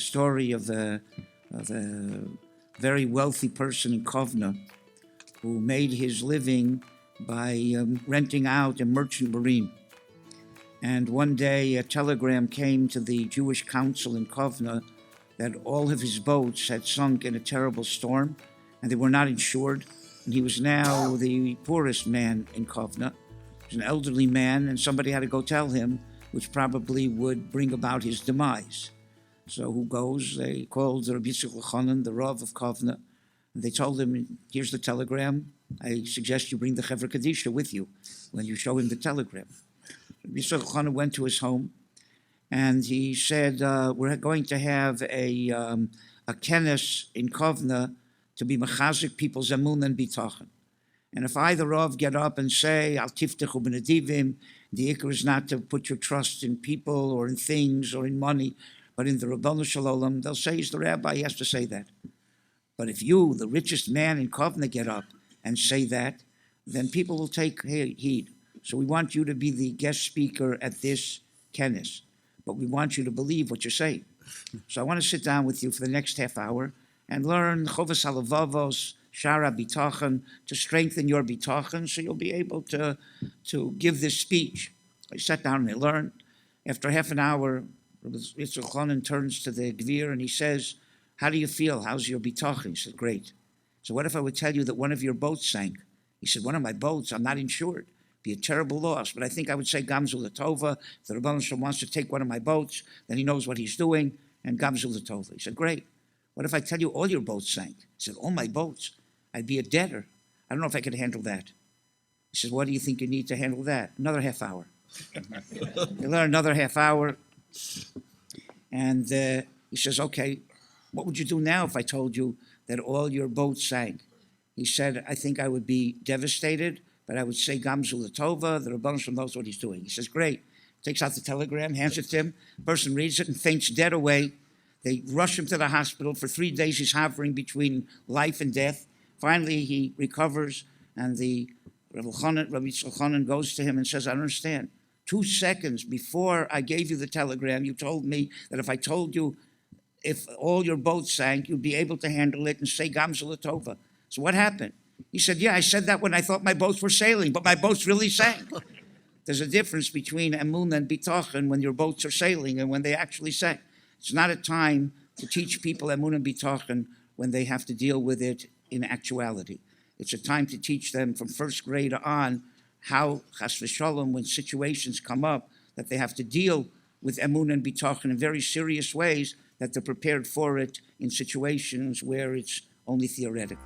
story of a very wealthy person in Kovna who made his living by renting out a merchant marine. And one day a telegram came to the Jewish council in Kovna that all of his boats had sunk in a terrible storm and they were not insured. And he was now the poorest man in Kovna. He was an elderly man, and somebody had to go tell him, which probably would bring about his demise. So who goes? They called Rabbi Bitachon, the Rav of Kovna, and they told him, here's the telegram. I suggest you bring the Chevra Kadisha with you when you show him the telegram. Rabbi Bitachon went to his home, and he said, we're going to have a kenes in Kovna to be mechazik people's Emunah and Bitachon. And if I, the Rav, get up and say, Al tiftechu b'nedivim, the ikar is not to put your trust in people or in things or in money, but in the Rabbanu Shalom, they'll say he's the rabbi, he has to say that. But if you, the richest man in Kovna, get up and say that, then people will take heed. So we want you to be the guest speaker at this kenes, but we want you to believe what you're saying. So I want to sit down with you for the next half hour and learn Chovas Halavavos, Shara Bitachon, to strengthen your Bitachon, so you'll be able to give this speech. I sat down and I learned. After half an hour, Bitachon turns to the Gvir and he says, how do you feel? How's your Bitachon? He said, great. So what if I would tell you that one of your boats sank? He said, one of my boats, I'm not insured. It'd be a terrible loss. But I think I would say Gamzul Tova. If the Rabban Shalom wants to take one of my boats, then he knows what he's doing, and Gamzul Tova. He said, great. What if I tell you all your boats sank? He said, all my boats. I'd be a debtor. I don't know if I could handle that. He said, what do you think you need to handle that? Another half hour. You learn another half hour. And he says, okay, what would you do now if I told you that all your boats sank? He said, I think I would be devastated, but I would say Gamzul Tova, the Rabban Shalom knows what he's doing. He says, great. Takes out the telegram, hands it to him. Person reads it and faints dead away. They rush him to the hospital. For 3 days, he's hovering between life and death. Finally, he recovers, and the Rabbi Bitachon goes to him and says, I don't understand. 2 seconds before I gave you the telegram, you told me that if I told you if all your boats sank, you'd be able to handle it and say Gamzul Tova. So what happened? He said, yeah, I said that when I thought my boats were sailing, but my boats really sank. There's a difference between Emunah and Bitachon when your boats are sailing and when they actually sank. It's not a time to teach people Emunah and Bitachon when they have to deal with it in actuality. It's a time to teach them from first grade on how, chas v'shalom, when situations come up, that they have to deal with Emunah and Bitachon in very serious ways, that they're prepared for it in situations where it's only theoretical.